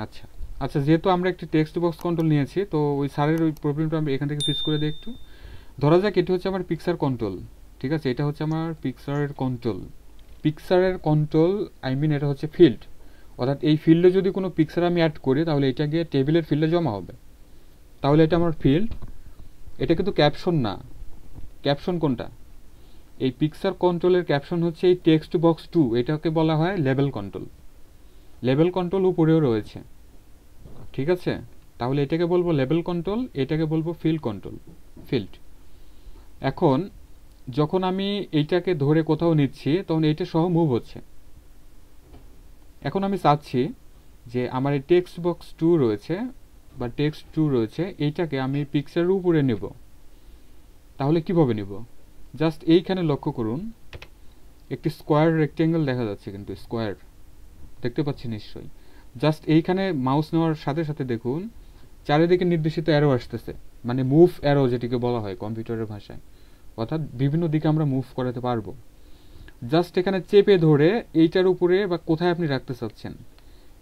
আচ্ছা আচ্ছা, যেহেতু আমরা একটি টেক্সট বক্স কন্ট্রোল নিয়েছি, তো ওই স্যারের ওই প্রবলেমটা আমি এখান থেকে ফিক্স করে দিই একটু। ধরা যাক এটি হচ্ছে আমার পিকচার কন্ট্রোল, ঠিক আছে, এটা হচ্ছে আমার পিকচারের কন্ট্রোল। পিকচারের কন্ট্রোল আই মিন এটা হচ্ছে ফিল্ড, অর্থাৎ এই ফিল্ডে যদি কোনো পিকচার আমি অ্যাড করি তাহলে এটা গিয়ে টেবিলের ফিল্ডে জমা হবে, তাহলে এটা আমার ফিল্ড। এটা কিন্তু ক্যাপশন না। ক্যাপশন কোনটা? এই পিকচার কন্ট্রোলের ক্যাপশন হচ্ছে এই টেক্সট বক্স 2, এটাকে বলা হয় লেবেল কন্ট্রোল। লেবেল কন্ট্রোল উপরেও রয়েছে, ঠিক আছে, তাহলে এটাকে বলবো লেবেল কন্ট্রোল, এটাকে বলবো ফিল্ড কন্ট্রোল, ফিল্ড। এখন যখন আমি এইটাকে ধরে কোথাও নিচ্ছি তখন এইটা সহ মুভ হচ্ছে। এখন আমি চাচ্ছি যে আমার এই টেক্সট বক্স 2 রয়েছে বা টেক্সট 2 রয়েছে, এইটাকে আমি পিকচারের উপরে নেব। তাহলে কিভাবে নেব? জাস্ট এইখানে লক্ষ্য করুন, একটি স্কোয়ার রেক্টেঙ্গেল দেখা যাচ্ছে, কিন্তু স্কোয়ার দেখতে পাচ্ছি নিশ্চয়ই। জাস্ট এইখানে মাউস নেওয়ার সাথে সাথে দেখুন চারিদিকে নির্দেশিত অ্যারো আসতেছে, মানে মুভ অ্যারো যেটিকে বলা হয় কম্পিউটারের ভাষায়, অর্থাৎ বিভিন্ন দিকে আমরা মুভ করাতে পারবো। জাস্ট এখানে চেপে ধরে এইটার উপরে বা কোথায় আপনি রাখতে চাচ্ছেন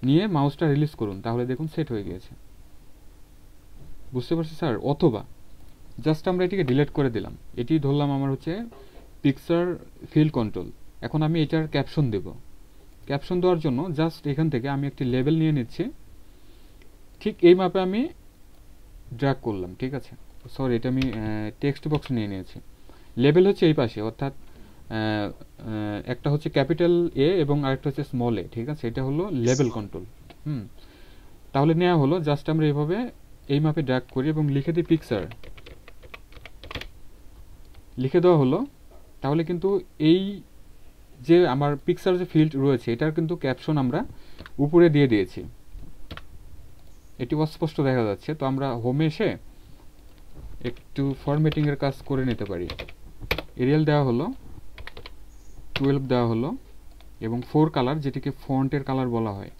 নিয়ে মাউসটা রিলিজ করুন, তাহলে দেখুন সেট হয়ে গিয়েছে। বুঝতে পারছি স্যার? অথবা জাস্ট আমরা এটিকে ডিলিট করে দিলাম, এটি ধরলাম আমার হচ্ছে পিকচার ফিল্ড কন্ট্রোল। এখন আমি এটার ক্যাপশন দেব। ক্যাপশন দেওয়ার জন্য জাস্ট এখান থেকে আমি একটি লেবেল নিয়ে নিচ্ছি, ঠিক এই মাপে আমি ড্র্যাগ করলাম, ঠিক আছে, সরি এটা আমি টেক্সট বক্স নিয়ে নিয়েছি। লেবেল হচ্ছে এই পাশে, অর্থাৎ একটা হচ্ছে ক্যাপিটাল এ এবং আরেকটা হচ্ছে স্মল এ, ঠিক আছে, এটা হলো লেবেল কন্ট্রোল। তাহলে নেওয়া হলো, জাস্ট আমরা এইভাবে এই মাপে ড্র্যাগ করি এবং লিখে দিই পিকচার, লিখে দেওয়া হলো। তাহলে কিন্তু এই যে আমার পিকচার যে ফিল্ড রয়েছে এটার কিন্তু ক্যাপশন আমরা উপরে দিয়ে দিয়েছি, এটি অস্পষ্ট দেখা যাচ্ছে। তো আমরা হোমে এসে একটু ফরম্যাটিং এর কাজ করে নিতে পারি। এরিয়াল দেওয়া হলো, 12 দেওয়া হলো এবং 4 কালার, যেটিকে ফন্টের কালার বলা হয়,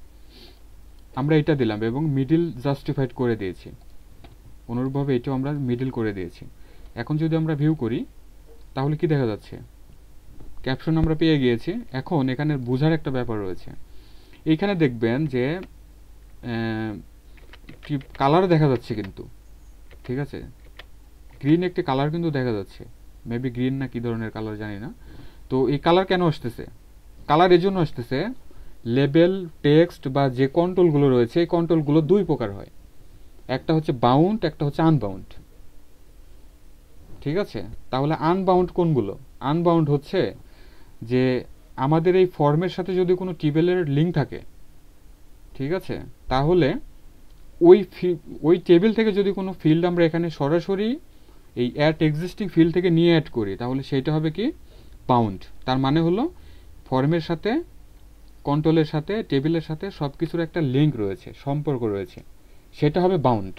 আমরা এটা দিলাম এবং মিডিল জাস্টিফাইড করে দিয়েছি। অনুরূপভাবে এটাও আমরা মিডিল করে দিয়েছি। এখন যদি আমরা ভিউ করি তাহলে কি দেখা যাচ্ছে? ক্যাপশন আমরা পেয়ে গিয়েছি। এখন এখানে বোঝার একটা ব্যাপার রয়েছে, এইখানে দেখবেন যে কালার দেখা যাচ্ছে কিন্তু, ঠিক আছে, গ্রিন একটি কালার কিন্তু দেখা যাচ্ছে, মেবি গ্রিন না কি ধরনের কালার জানি না। তো এই কালার কেন আসতেছে? কালার এই জন্য আসতেছে, লেবেল টেক্সট বা যে কন্ট্রোলগুলো রয়েছে এই কন্ট্রোলগুলো দুই প্রকার হয়, একটা হচ্ছে বাউন্ড, একটা হচ্ছে আনবাউন্ড, ঠিক আছে। তাহলে আনবাউন্ড কোনগুলো? আনবাউন্ড হচ্ছে যে আমাদের এই ফর্মের সাথে যদি কোনো টেবিলের লিঙ্ক থাকে, ঠিক আছে, তাহলে ওই টেবিল থেকে যদি কোনো ফিল্ড আমরা এখানে সরাসরি এই অ্যাড এক্সিস্টিং ফিল্ড থেকে নিয়ে অ্যাড করি তাহলে সেটা হবে কি? বাউন্ড। তার মানে হলো ফর্মের সাথে, কন্ট্রোলের সাথে, টেবিলের সাথে সব কিছুর একটা লিঙ্ক রয়েছে, সম্পর্ক রয়েছে, সেটা হবে বাউন্ড।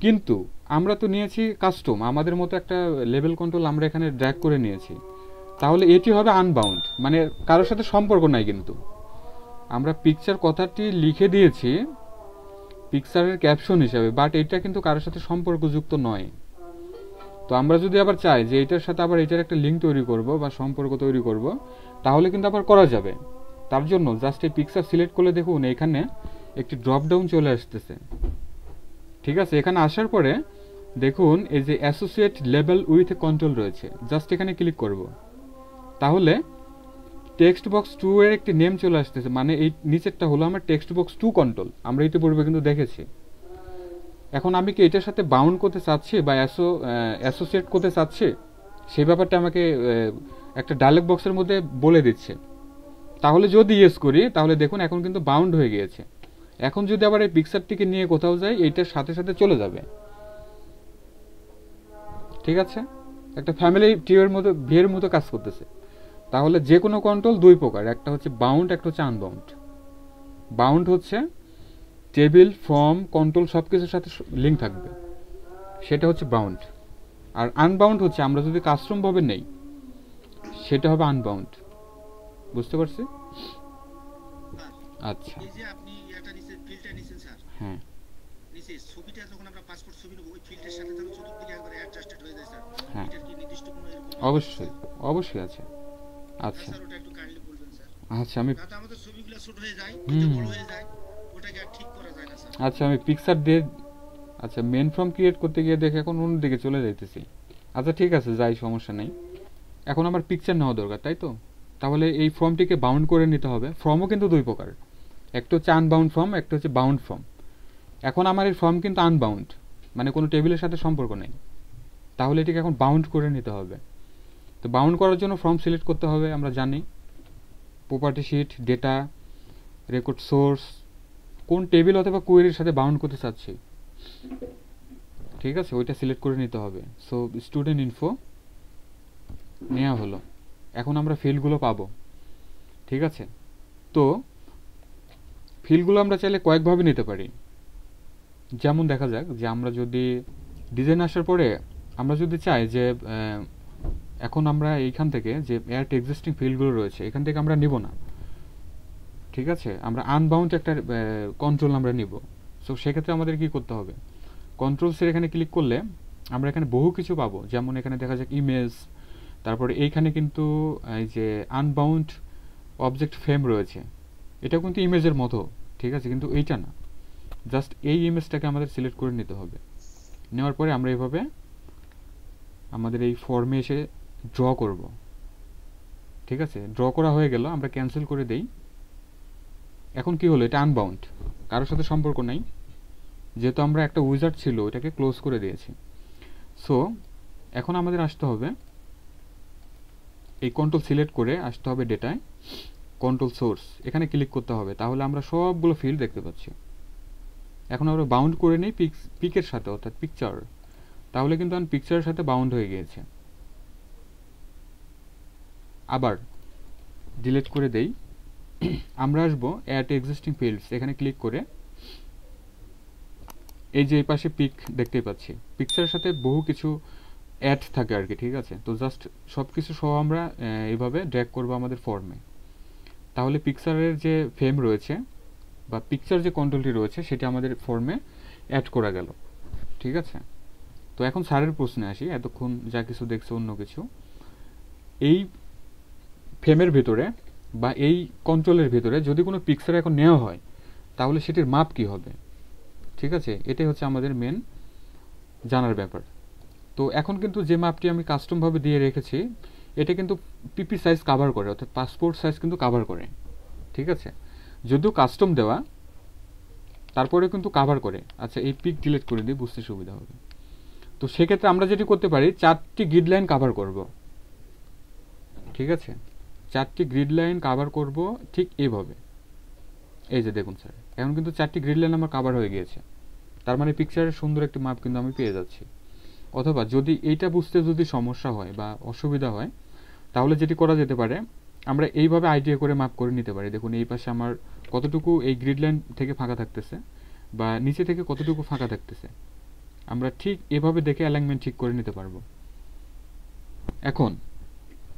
কিন্তু আমরা তো নিয়েছি কাস্টম, আমাদের মতো একটা লেভেল কন্ট্রোল আমরা এখানে ড্র্যাগ করে নিয়েছি, তাহলে এটি হবে আনবাউন্ড, মানে কারোর সাথে সম্পর্ক নাই। কিন্তু আমরা পিকচার কথাটি লিখে দিয়েছি পিকচারের ক্যাপশন হিসাবে, বাট এটা কিন্তু কারোর সাথে সম্পর্কযুক্ত নয়। তো আমরা যদি আবার চাই যে এটার সাথে আবার এটার একটা লিঙ্ক তৈরি করব বা সম্পর্ক তৈরি করব, তাহলে কিন্তু আবার করা যাবে। তার জন্য জাস্ট এই পিকচার সিলেক্ট করলে দেখুন এখানে একটি ড্রপ ডাউন চলে আসতেছে, ঠিক আছে। এখানে আসার পরে দেখুন এই যে অ্যাসোসিয়েট লেবেল উইথ কন্ট্রোল রয়েছে, জাস্ট এখানে ক্লিক করব, তাহলে টেক্সট বক্স 2 এর একটি নেম চলে আসতেছে, মানে এই নিচেরটা হলো আমার টেক্সট বক্স 2 কন্ট্রোল, আমরা ইতিপূর্বে কিন্তু দেখেছি। এখন আমি কি এটার সাথে বাউন্ড করতে চাচ্ছি বা অ্যাসোসিয়েট করতে চাচ্ছি, সেই ব্যাপারটা আমাকে একটা ডায়লগ বক্সের মধ্যে বলে দিচ্ছে। তাহলে যদি ইয়েস করি তাহলে দেখুন এখন কিন্তু বাউন্ড হয়ে গিয়েছে। এখন যদি আবার এই পিকচারটিকে নিয়ে কোথাও যাই এইটার সাথে সাথে চলে যাবে, ঠিক আছে, একটা ফ্যামিলি ট্রির মতো বিয়ের মতো কাজ করতেছে। তাহলে যে কোনো কন্ট্রোল দুই প্রকার, একটা হচ্ছে বাউন্ড, একটা হচ্ছে আনবাউন্ড। বাউন্ড হচ্ছে টেবিল, ফর্ম, কন্ট্রোল সব কিছুর সাথে লিঙ্ক থাকবে, সেটা হচ্ছে বাউন্ড। আর আনবাউন্ড হচ্ছে আমরা যদি কাস্টম ভাবে নেই, সেটা হবে আনবাউন্ড। বুঝতে পারছি? আচ্ছা, এই যে আপনি এটা নিচে ফিল্ডটা নিছেন স্যার, হ্যাঁ, নিচে ছবিটা যখন আমরা পাসপোর্ট ছবি নেব ওই ফিল্ডের সাথে তখন চতুর্দিকে একবারে অ্যাডজাস্টেড হয়ে যায় স্যার, হ্যাঁ, এটার কি নির্দিষ্ট কোনো এরকম অবশ্যই অবশ্যই আছে। আচ্ছা স্যার ওটা একটু কাইন্ডলি বলবেন স্যার। আচ্ছা, আমি তাতে আমাদের ছবিগুলো ছোট হয়ে যায়, হুম বড় হয়ে যায়, আচ্ছা আমি পিকচার দিয়ে, আচ্ছা মেন ফর্ম ক্রিয়েট করতে গিয়ে দেখে এখন অন্যদিকে চলে যাইতেছি। আচ্ছা ঠিক আছে, যাই, সমস্যা নেই। এখন আমার পিকচার নেওয়া দরকার, তাই তো? তাহলে এই ফর্মটিকে বাউন্ড করে নিতে হবে। ফর্মও কিন্তু দুই প্রকার, একটা হচ্ছে আনবাউন্ড ফর্ম, একটা হচ্ছে বাউন্ড ফর্ম। এখন আমার এই ফর্ম কিন্তু আনবাউন্ড, মানে কোনো টেবিলের সাথে সম্পর্ক নেই। তাহলে এটিকে এখন বাউন্ড করে নিতে হবে। তো বাউন্ড করার জন্য ফর্ম সিলেক্ট করতে হবে, আমরা জানি property sheet, data, record source, কোন টেবিল অথবা কোয়েরির সাথে বাউন্ড করতে চাচ্ছি, ঠিক আছে, ওইটা সিলেক্ট করে নিতে হবে। সো স্টুডেন্ট ইনফো নেওয়া হলো। এখন আমরা ফিল্ডগুলো পাবো, ঠিক আছে। তো ফিল্ডগুলো আমরা চাইলে কয়েকভাবে নিতে পারি। যেমন দেখা যাক যে আমরা যদি ডিজাইন আসার পরে আমরা যদি চাই যে এখন আমরা এইখান থেকে যে অ্যাড এক্সিস্টিং ফিল্ডগুলো রয়েছে এখান থেকে আমরা নিব না, ঠিক আছে, আমরা আনবাউন্ড একটা কন্ট্রোল আমরা নিব। সো সেক্ষেত্রে আমাদের কি করতে হবে, কন্ট্রোলসের এখানে ক্লিক করলে আমরা এখানে বহু কিছু পাবো। যেমন এখানে দেখা যাক ইমেজ, তারপরে এইখানে কিন্তু এই যে আনবাউন্ড অবজেক্ট ফ্রেম রয়েছে, এটা কিন্তু ইমেজের মতো, ঠিক আছে, কিন্তু এইটা না। জাস্ট এই ইমেজটাকে আমাদের সিলেক্ট করে নিতে হবে। নেওয়ার পরে আমরা এইভাবে আমাদের এই ফর্মে এসে ড্র করব, ঠিক আছে। ড্র করা হয়ে গেল, আমরা ক্যান্সেল করে দেই। এখন কি হলো, এটা আনবাউন্ড, কারোর সাথে সম্পর্ক নাই, যেহেতু আমরা একটা উইজার্ড ছিল ওটাকে ক্লোজ করে দিয়েছি। সো এখন আমাদের আসতে হবে এই কন্ট্রোল সিলেক্ট করে আসতে হবে ডেটায়, কন্ট্রোল সোর্স এখানে ক্লিক করতে হবে। তাহলে আমরা সবগুলো ফিল্ড দেখতে পাচ্ছি। এখন আমরা বাউন্ড করে নিই পিকের সাথে, অর্থাৎ পিকচার। তাহলে কিন্তু আমি পিকচারের সাথে বাউন্ড হয়ে গিয়েছে। আবার ডিলিট করে দেই। আমরা আসবো অ্যাড এক্সিস্টিং ফিল্ডস, এখানে ক্লিক করে এই যে এই পাশে পিক দেখতেই পাচ্ছি, পিকচারের সাথে বহু কিছু অ্যাড থাকে আর কি, ঠিক আছে। তো জাস্ট সব কিছু সহ আমরা এইভাবে ড্র্যাগ করবো আমাদের ফর্মে। তাহলে পিকচারের যে ফ্রেম রয়েছে বা পিকচার যে কন্ট্রোলটি রয়েছে সেটা আমাদের ফর্মে অ্যাড করা গেল, ঠিক আছে। তো এখন স্যারের প্রশ্নে আসি, এতক্ষণ যা কিছু দেখছে অন্য কিছু, এই ফ্রেমের ভেতরে বা এই কন্ট্রোলের ভেতরে যদি কোনো পিকচার এখন নেওয়া হয় তাহলে সেটির মাপ কি হবে, ঠিক আছে। এটাই হচ্ছে আমাদের মেন জানার ব্যাপার। তো এখন কিন্তু যে মাপটি আমি কাস্টমভাবে দিয়ে রেখেছি এটা কিন্তু পিপি সাইজ কাভার করে, অর্থাৎ পাসপোর্ট সাইজ কিন্তু কাভার করে, ঠিক আছে। যদিও কাস্টম দেওয়া তারপরে কিন্তু কাভার করে। আচ্ছা এই পিক ডিলিট করে দিই, বুঝতে সুবিধা হবে। তো সেক্ষেত্রে আমরা যেটি করতে পারি, 4টি গ্রিড লাইন কাভার করব, ঠিক আছে। 4টি গ্রিড লাইন কাভার করব ঠিক এইভাবে। এই যে দেখুন স্যার, এখন কিন্তু 4টি গ্রিড লাইন আমার কাভার হয়ে গিয়েছে। তার মানে পিকচারের সুন্দর একটি মাপ কিন্তু আমি পেয়ে যাচ্ছি। অথবা যদি এইটা বুঝতে যদি সমস্যা হয় বা অসুবিধা হয় তাহলে যেটি করা যেতে পারে, আমরা এইভাবে আইডিয়া করে মাপ করে নিতে পারি। দেখুন এই পাশে আমার কতটুকু এই গ্রিড লাইন থেকে ফাঁকা থাকতেছে বা নিচে থেকে কতটুকু ফাঁকা থাকতেছে, আমরা ঠিক এভাবে দেখে অ্যালাইনমেন্ট ঠিক করে নিতে পারবো। এখন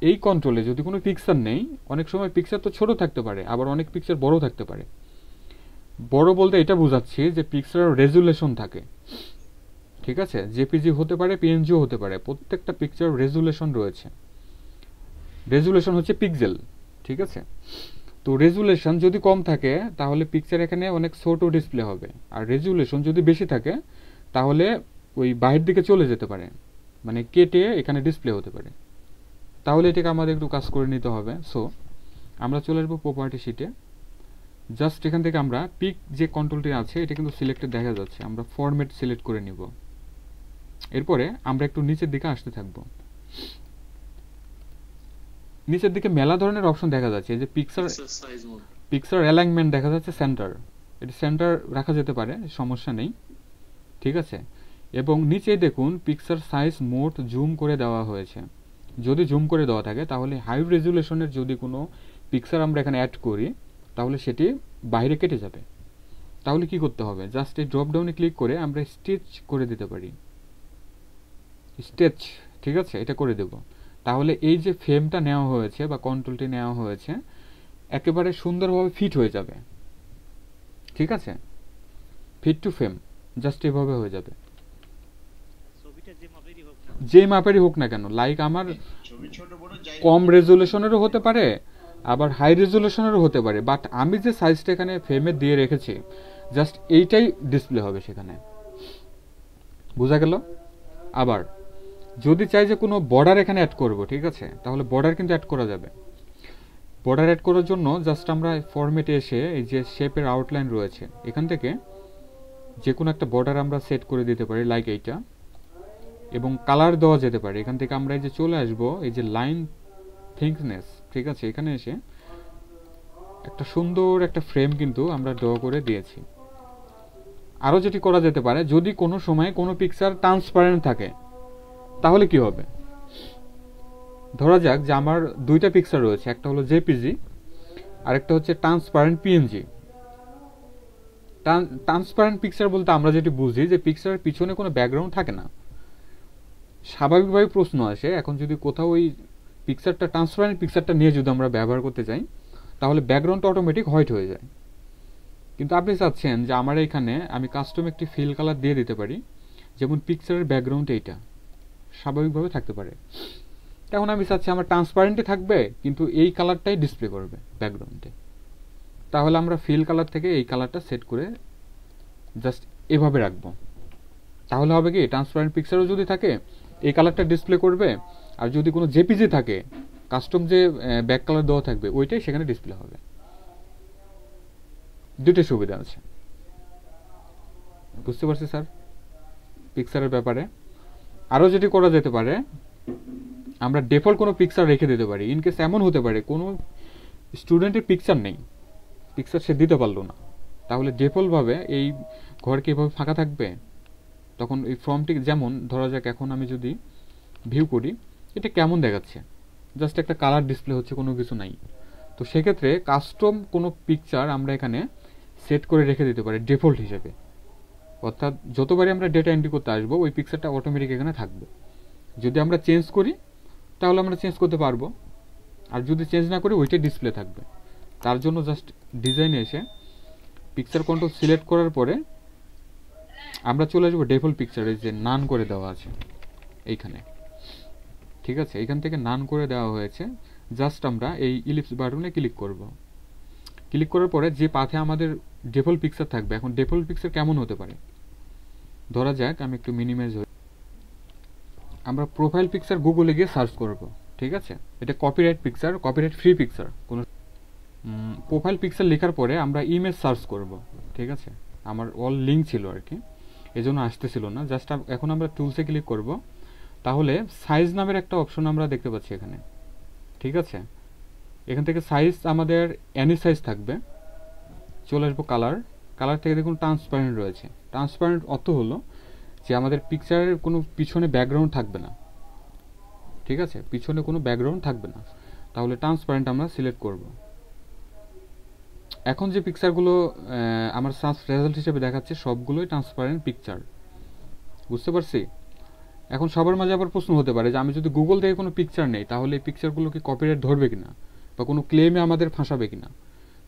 এই কন্ট্রোলে যদি কোনো পিকচার নেই, অনেক সময় পিকচার তো ছোট থাকতে পারে, আবার অনেক পিকচার বড় থাকতে পারে। বড় বলতে এটা বোঝাচ্ছি যে পিকচারের রেজুলেশন থাকে, ঠিক আছে। জেপিজি হতে পারে, পিএনজিও হতে পারে, প্রত্যেকটা পিকচার রেজুলেশন রয়েছে। রেজুলেশন হচ্ছে পিক্সেল, ঠিক আছে। তো রেজুলেশন যদি কম থাকে তাহলে পিকচার এখানে অনেক ছোট ডিসপ্লে হবে, আর রেজুলেশন যদি বেশি থাকে তাহলে ওই বাইরের দিকে চলে যেতে পারে, মানে কেটে এখানে ডিসপ্লে হতে পারে। তাহলে এটাকে আমাদের একটু কাজ করে নিতে হবে। সো আমরা চলে আসবো প্রপার্টি শিটে। জাস্ট এখান থেকে আমরা পিক যে কন্ট্রোলটি আছে এটা কিন্তু সিলেক্টেড দেখা যাচ্ছে, আমরা ফরম্যাট সিলেক্ট করে নিব। এরপরে আমরা একটু নিচের দিকে আসতে থাকবো। নিচের দিকে মেলা ধরনের অপশন দেখা যাচ্ছে, এই যে পিকচার অ্যালাইনমেন্ট দেখা যাচ্ছে, সেন্টার, এটা সেন্টার রাখা যেতে পারে, সমস্যা নেই, ঠিক আছে। এবং নিচে দেখুন পিকচার সাইজ মোড জুম করে দেওয়া হয়েছে। যদি জুম করে দেওয়া থাকে তাহলে হাই রেজুলেশনের যদি কোনো পিকচার আমরা এখানে অ্যাড করি তাহলে সেটি বাইরে কেটে যাবে। তাহলে কি করতে হবে, জাস্ট এই ড্রপ ডাউনে ক্লিক করে আমরা স্টেচ করে দিতে পারি, স্টেচ, ঠিক আছে, এটা করে দেব। তাহলে এই যে ফ্রেমটা নেওয়া হয়েছে বা কন্ট্রোলটি নেওয়া হয়েছে একেবারে সুন্দরভাবে ফিট হয়ে যাবে, ঠিক আছে, ফিট টু ফ্রেম, জাস্ট এভাবে হয়ে যাবে। যে মাপেরই হোক না কেন, লাইক আমার কম রেজুলেশনেরও হতে পারে আবার হাই রেজুলেশনেরও হতে পারে, বাট আমি যে সাইজটা এখানে ফ্রেমে দিয়ে রেখেছি জাস্ট এইটাই ডিসপ্লে হবে সেখানে। বোঝা গেল? আবার যদি চাই যে কোনো বর্ডার এখানে অ্যাড করব, ঠিক আছে, তাহলে বর্ডার কিন্তু অ্যাড করা যাবে। বর্ডার অ্যাড করার জন্য জাস্ট আমরা ফরম্যাটে এসে এই যে শেপের আউটলাইন রয়েছে এখান থেকে যে কোনো একটা বর্ডার আমরা সেট করে দিতে পারি, লাইক এইটা, এবং কালার দেওয়া যেতে পারে। এখান থেকে আমরা এই যে চলে আসবো এই যে লাইন থিকনেস, ঠিক আছে, এখানে এসে একটা সুন্দর একটা ফ্রেম কিন্তু আমরা ড্র করে দিয়েছি। আরও যেটি করা যেতে পারে, যদি কোনো সময় কোনো পিকচার ট্রান্সপারেন্ট থাকে তাহলে কি হবে? ধরা যাক যে আমার দুইটা পিকচার রয়েছে, একটা হলো জেপিজি আর একটা হচ্ছে ট্রান্সপারেন্ট পিএনজি। ট্রান্সপারেন্ট পিকচার বলতে আমরা যেটি বুঝি যে পিকচারের পিছনে কোনো ব্যাকগ্রাউন্ড থাকে না। স্বাভাবিকভাবে প্রশ্ন আসে, এখন যদি কোথাও ওই পিকচারটা ট্রান্সপারেন্ট পিকচারটা নিয়ে যদি আমরা ব্যবহার করতে চাই তাহলে ব্যাকগ্রাউন্ডটা অটোমেটিক হোয়াইট হয়ে যায়। কিন্তু আপনি চাচ্ছেন যে আমার এখানে আমি কাস্টম একটি ফিল কালার দিয়ে দিতে পারি, যেমন পিকচারের ব্যাকগ্রাউন্ড এইটা স্বাভাবিকভাবে থাকতে পারে। এখন আমি চাচ্ছি আমার ট্রান্সপারেন্টে থাকবে কিন্তু এই কালারটাই ডিসপ্লে করবে ব্যাকগ্রাউন্ডে। তাহলে আমরা ফিল কালার থেকে এই কালারটা সেট করে জাস্ট এভাবে রাখবো। তাহলে হবে কি, ট্রান্সপারেন্ট পিকচারও যদি থাকে এই কালারটা ডিসপ্লে করবে, আর যদি কোনো জেপিজি থাকে কাস্টম যে ব্যাক কালার দেওয়া থাকবে ওইটাই সেখানে ডিসপ্লে হবে। দুটো সুবিধা আছে, বুঝতে পারছি স্যার পিকচারের ব্যাপারে। আরও যেটি করা যেতে পারে, আমরা ডিফল্ট কোনো পিকচার রেখে দিতে পারি। ইনকেস এমন হতে পারে কোনো স্টুডেন্টের পিকচার নেই, পিকচার সে দিতে পারলো না, তাহলে ডিফল্টভাবে এই ঘর কি এভাবে ফাঁকা থাকবে? তখন এই ফর্মটি, যেমন ধরা যাক এখন আমি যদি ভিউ করি এটা কেমন দেখাচ্ছে, জাস্ট একটা কালার ডিসপ্লে হচ্ছে, কোনো কিছু নাই। তো সেক্ষেত্রে কাস্টম কোনো পিকচার আমরা এখানে সেট করে রেখে দিতে পারি ডিফল্ট হিসেবে, অর্থাৎ যতবারই আমরা ডেটা এন্ট্রি করতে আসবো ওই পিকচারটা অটোমেটিক এখানে থাকবে। যদি আমরা চেঞ্জ করি তাহলে আমরা চেঞ্জ করতে পারবো, আর যদি চেঞ্জ না করি ওইটাই ডিসপ্লে থাকবে। তার জন্য জাস্ট ডিজাইনে এসে পিকচার কন্ট্রোল সিলেক্ট করার পরে আমরা চলে আসবো ডিফল্ট পিকচারে, যে নান করে দেওয়া আছে এইখানে, ঠিক আছে, এইখান থেকে নান করে দেওয়া হয়েছে। জাস্ট আমরা এই ইলিপস বাটনে ক্লিক করব। ক্লিক করার পরে যে পাথে আমাদের ডিফল্ট পিকচার থাকবে, এখন ডিফল্ট পিকচার কেমন হতে পারে, ধরা যাক আমি একটু মিনিমাইজ হই, আমরা প্রোফাইল পিকচার গুগলে গিয়ে সার্চ করব, ঠিক আছে, এটা copyright picture, copyright free picture. কোনো প্রোফাইল পিকচার লেখার পরে আমরা ইমেজ সার্চ করব, ঠিক আছে, আমার অল লিঙ্ক ছিল আর কি, এজন্য আসতেছিল না। জাস্ট এখন আমরা টুলসে ক্লিক করব, তাহলে সাইজ নামের একটা অপশন আমরা দেখতে পাচ্ছি এখানে, ঠিক আছে। এখান থেকে সাইজ আমাদের এনি সাইজ থাকবে। চলে আসবো কালার, কালার থেকে দেখুন ট্রান্সপারেন্ট রয়েছে। ট্রান্সপারেন্ট অর্থ হলো যে আমাদের পিকচারের কোনো পিছনে ব্যাকগ্রাউন্ড থাকবে না, ঠিক আছে, পিছনে কোনো ব্যাকগ্রাউন্ড থাকবে না, তাহলে ট্রান্সপারেন্ট আমরা সিলেক্ট করব। এখন যে পিকচারগুলো আমার সার্চ রেজাল্ট হিসেবে দেখাচ্ছে সবগুলোই ট্রান্সপারেন্ট পিকচার, বুঝতে পারছি। এখন সবার মাঝে আবার প্রশ্ন হতে পারে যে আমি যদি গুগল থেকে কোনো পিকচার নেই তাহলে এই পিকচারগুলো কি কপিরাইট ধরবে কিনা বা কোনো ক্লেমে আমাদের ফাঁসাবে কিনা।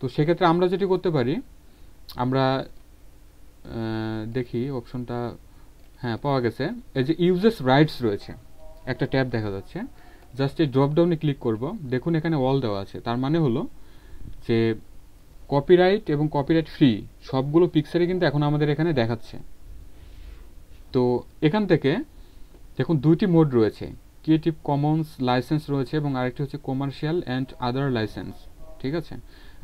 তো সেক্ষেত্রে আমরা যেটি করতে পারি, আমরা দেখি অপশনটা, হ্যাঁ পাওয়া গেছে, এই যে ইউজার্স রাইটস রয়েছে একটা ট্যাব দেখা যাচ্ছে, জাস্ট এই ড্রপ ডাউনে ক্লিক করব। দেখুন এখানে অল দেওয়া আছে, তার মানে হলো যে কপিরাইট এবং কপিরাইট ফ্রি সবগুলো পিকচারই কিন্তু এখন আমাদের এখানে দেখাচ্ছে। তো এখান থেকে দেখুন দুইটি মোড রয়েছে, ক্রিয়েটিভ কমন্স লাইসেন্স রয়েছে এবং আরেকটি হচ্ছে কমার্শিয়াল অ্যান্ড আদার লাইসেন্স, ঠিক আছে।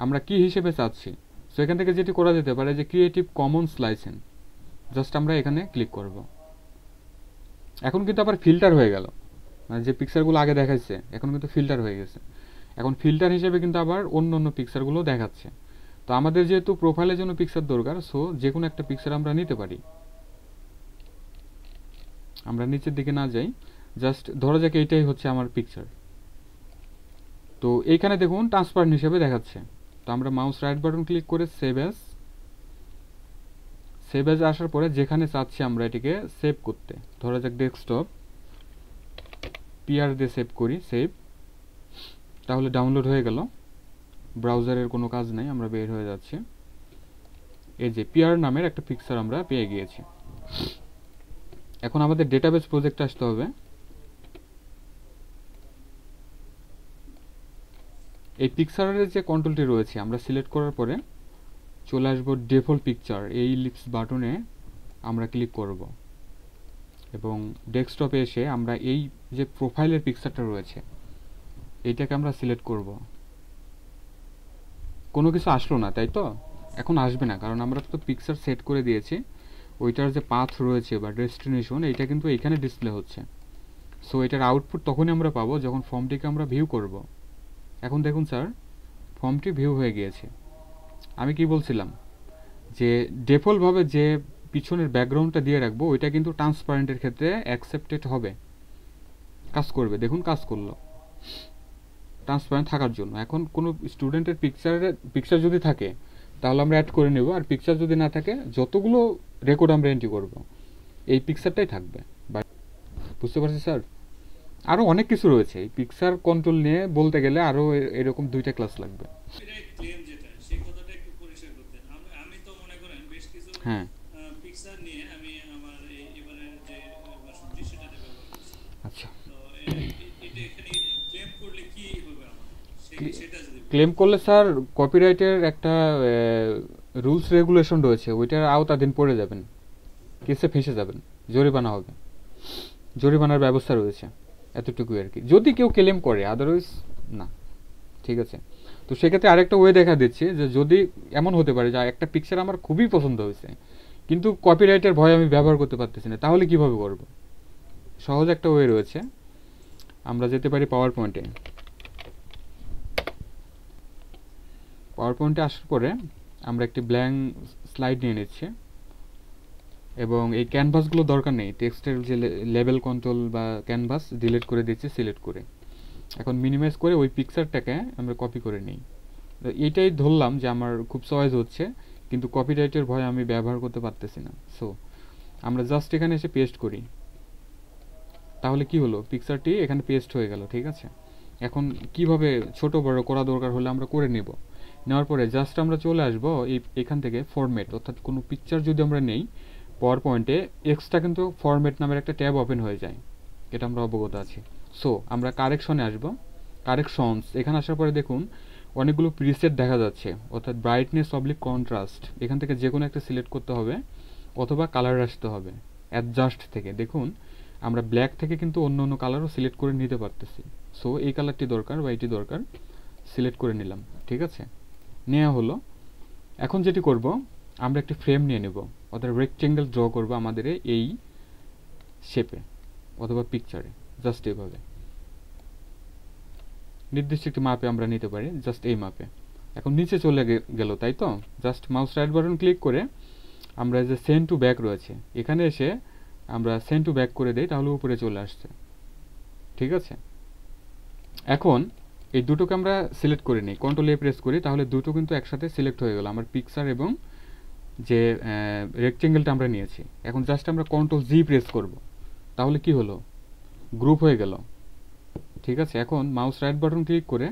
আমরা কি হিসেবে চাচ্ছি, সো এখান থেকে যেটি করা যেতে পারে যে ক্রিয়েটিভ কমন্স লাইসেন্স, জাস্ট আমরা এখানে ক্লিক করব। এখন কিন্তু আবার ফিল্টার হয়ে গেল, মানে যে পিকচারগুলো আগে দেখাচ্ছে এখন কিন্তু ফিল্টার হয়ে গেছে। এখন ফিল্টার হিসেবে কিন্তু আবার অন্য অন্য পিকচারগুলো দেখাচ্ছে। তো আমাদের যেহেতু প্রোফাইলের জন্য পিকচার দরকার, সো যে কোনো একটা পিকচার আমরা নিতে পারি। আমরা নিচের দিকে না যাই, জাস্ট ধরা যাক এইটাই হচ্ছে আমার পিকচার। তো এইখানে দেখুন ট্রান্সপারেন্ট হিসেবে দেখাচ্ছে। তো আমরা মাউস রাইট বাটন ক্লিক করে সেভ অ্যাজ, সেভ অ্যাজ আসার পরে যেখানে চাচ্ছি আমরা এটিকে সেভ করতে, ধরা যাক ডেস্কটপ, পিআর দিয়ে সেভ করি, সেভ, তাহলে ডাউনলোড হয়ে গেল। ব্রাউজারের কোনো কাজ নাই, আমরা বের হয়ে যাচ্ছি। এই যে পিআর নামের একটা পিকচার আমরা পেয়ে গিয়েছি। এখন আমাদের ডেটাবেস প্রজেক্টে আসতে হবে। এই পিকচারের যে কন্ট্রোলটি রয়েছে আমরা সিলেক্ট করার পরে চলে আসবো ডিফল্ট পিকচার, এই ইলিপস বাটনে আমরা ক্লিক করব এবং ডেস্কটপে এসে আমরা এই যে প্রোফাইলের পিকচারটা রয়েছে এইটাকে আমরা সিলেক্ট করব। কোনো কিছু আসলো না তাই তো, এখন আসবে না কারণ আমরা তো পিকচার সেট করে দিয়েছি। ওইটার যে পাথ রয়েছে বা ডেস্টিনেশন এইটা কিন্তু এখানে ডিসপ্লে হচ্ছে। সো এটার আউটপুট তখনই আমরা পাবো যখন ফর্মটিকে আমরা ভিউ করব। এখন দেখুন স্যার, ফর্মটি ভিউ হয়ে গিয়েছে। আমি কি বলছিলাম যে ডিফল্টভাবে যে পিছনের ব্যাকগ্রাউন্ডটা দিয়ে রাখবো ওইটা কিন্তু ট্রান্সপারেন্টের ক্ষেত্রে অ্যাকসেপ্টেড হবে, কাজ করবে। দেখুন কাজ করলো ট্রান্সপারেন্ট থাকার জন্য। এখন কোনো স্টুডেন্টের পিকচার যদি থাকে তাহলে আমরা অ্যাড করে নেব, আর পিকচার যদি না থাকে যতগুলো রেকর্ড আমরা এন্ট্রি করব এই পিকচারটাই থাকবে। বুঝতে পারছি স্যার? আরও অনেক কিছু রয়েছে এই পিকচার কন্ট্রোল নিয়ে বলতে গেলে, আরও এরকম 2টা ক্লাস লাগবে। হ্যাঁ আচ্ছা, ক্লেম করলে স্যার কপিরাইটের একটা রুলস রেগুলেশন রয়েছে, ওইটার আওতাধীন পড়ে যাবেন, কেসে ফেঁসে যাবেন, জরিমানা হবে, জরিমানার ব্যবস্থা রয়েছে, এতটুকুই আর কি, যদি কেউ ক্লেম করে, আদারওয়াইজ না। ঠিক আছে, তো সেক্ষেত্রে আরেকটা ওয়ে দেখা দিচ্ছি যে যদি এমন হতে পারে যে একটা পিকচার আমার খুবই পছন্দ হয়েছে কিন্তু কপিরাইটের ভয়ে আমি ব্যবহার করতে পারতেছি না, তাহলে কিভাবে করব? সহজ একটা ওয়ে রয়েছে, আমরা যেতে পারি পাওয়ার পয়েন্টে। পাওয়ার পয়েন্টে আসার পরে আমরা একটি ব্ল্যাঙ্ক স্লাইড নিয়ে নিচ্ছি এবং এই ক্যানভাসগুলো দরকার নেই, টেক্সটের যে লেবেল কন্ট্রোল বা ক্যানভাস ডিলিট করে দিচ্ছি সিলেক্ট করে। এখন মিনিমাইজ করে ওই পিকচারটাকে আমরা কপি করে নিই। এইটাই ধরলাম যে আমার খুব সহজ হচ্ছে, কিন্তু কপিরাইটের ভয়ে আমি ব্যবহার করতে পারতেছি না। সো আমরা জাস্ট এখানে এসে পেস্ট করি, তাহলে কি হলো, পিকচারটি এখানে পেস্ট হয়ে গেল। ঠিক আছে, এখন কিভাবে ছোট বড় করা দরকার হলে আমরা করে নেব। নেওয়ার পরে জাস্ট আমরা চলে আসবো এখান থেকে ফরম্যাট, অর্থাৎ কোনো পিকচার যদি আমরা নেই পাওয়ার পয়েন্টে এক্সট্রা কিন্তু ফরম্যাট নামের একটা ট্যাব ওপেন হয়ে যায়, এটা আমরা অবগত আছি। সো আমরা কারেকশনে আসব, কারেকশনস, এখানে আসার পরে দেখুন অনেকগুলো প্রিসেট দেখা যাচ্ছে, অর্থাৎ ব্রাইটনেস অবলিক কন্ট্রাস্ট, এখান থেকে যে কোনো একটা সিলেক্ট করতে হবে অথবা কালার আসতে হবে অ্যাডজাস্ট থেকে। দেখুন আমরা ব্ল্যাক থেকে কিন্তু অন্য অন্য কালারও সিলেক্ট করে নিতে পারতেছি। সো এই কালারটি দরকার বা এটি দরকার, সিলেক্ট করে নিলাম। ঠিক আছে, নেওয়া হলো। এখন যেটি করব, আমরা একটি ফ্রেম নিয়ে নেব, অর্থাৎ রেক্টেঙ্গেল ড্র করব আমাদের এই শেপে অথবা পিকচারে, জাস্ট এইভাবে নির্দিষ্ট একটি মাপে আমরা নিতে পারি, জাস্ট এই মাপে। এখন নিচে চলে গেল তাই তো, just mouse right button click করে আমরা যে সেন্ড টু ব্যাক রয়েছে এখানে এসে আমরা সেন্ড টু ব্যাক করে দেই, তাহলে উপরে চলে আসছে। ঠিক আছে, এখন এই দুটোকে আমরা সিলেক্ট করে নিই, কন্ট্রোল এ প্রেস করি, তাহলে দুটো কিন্তু একসাথে সিলেক্ট হয়ে গেল, আমার পিকচার এবং যে রেক্টেঙ্গেলটা আমরা নিয়েছি। এখন জাস্ট আমরা কন্ট্রোল জি প্রেস করব, তাহলে কি হলো, গ্রুপ হয়ে গেল। ঠিক আছে, এখন মাউস রাইট বাটন ক্লিক করে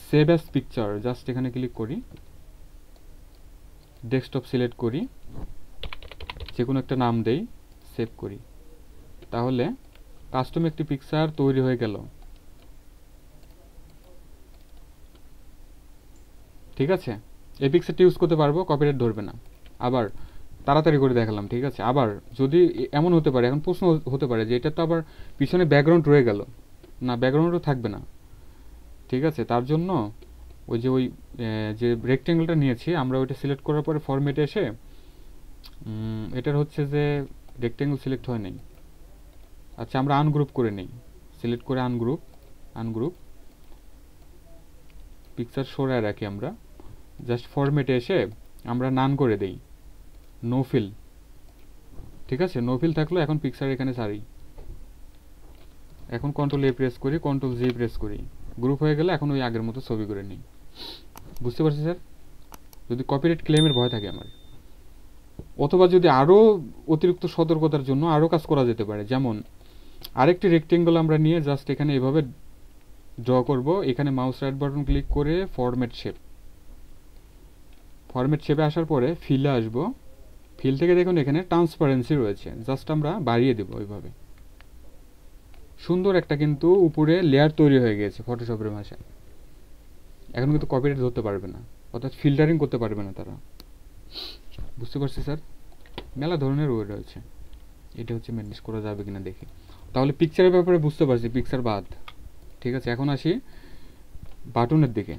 সেভ অ্যাজ পিকচার, জাস্ট এখানে ক্লিক করি, ডেস্কটপ সিলেক্ট করি, যে কোনো একটা নাম দেই, সেভ করি, তাহলে কাস্টম একটি পিকচার তৈরি হয়ে গেল। ঠিক আছে, এই পিকচারটি ইউজ করতে পারবো, কপিরাইট ধরবে না। আবার তাড়াতাড়ি করে দেখালাম। ঠিক আছে, আবার যদি এমন হতে পারে, এখন প্রশ্ন হতে পারে যে এটা তো আবার পিছনে ব্যাকগ্রাউন্ড রয়ে গেল, না ব্যাকগ্রাউন্ডও থাকবে না। ঠিক আছে, তার জন্য ওই যে রেক্টেঙ্গেলটা নিয়েছি আমরা ওইটা সিলেক্ট করার পরে ফরম্যাটে এসে এটার হচ্ছে যে রেক্টেঙ্গেল সিলেক্ট হয় নাই, আচ্ছা আমরা আনগ্রুপ করে নেই, সিলেক্ট করে আনগ্রুপ পিকচার সরায় রাখি আমরা, জাস্ট ফরম্যাটে এসে আমরা নান করে দেই, নো ফিল। ঠিক আছে, নো ফিল থাকলো, এখন পিকচার এখানে ছাড়ি, এখন কন্ট্রোল এ প্রেস করি, কন্ট্রোল জি প্রেস করি, গ্রুপ হয়ে গেলে এখন ওই আগের মতো ছবি করে নিই। বুঝতে পারছি স্যার? যদি কপিরাইট ক্লেমের ভয় থাকে আমার, অথবা যদি আরও অতিরিক্ত সতর্কতার জন্য আরও কাজ করা যেতে পারে, যেমন আরেকটি রেক্টেঙ্গল আমরা নিয়ে জাস্ট এখানে এভাবে ড্র করব, এখানে মাউস রাইট বাটন ক্লিক করে ফরম্যাট শেপে আসার পরে ফিলে আসব, ফিল থেকে দেখুন এখানে ট্রান্সপারেন্সি রয়েছে, জাস্ট আমরা বাড়িয়ে দেব, ওইভাবে সুন্দর একটা কিন্তু উপরে লেয়ার তৈরি হয়ে গেছে ফটোশপের ভাষায়। এখন কিন্তু কপিরাইট ধরতে পারবে না, অর্থাৎ ফিল্টারিং করতে পারবে না তারা। বুঝতে পারছি স্যার, মেলা ধরনের ওয়ে রয়েছে, এটা হচ্ছে ম্যানেজ করা যাবে কিনা দেখি। তাহলে পিকচারের ব্যাপারে বুঝতে পারছি, পিকচার বাদ। ঠিক আছে, এখন আসি বাটনের দিকে।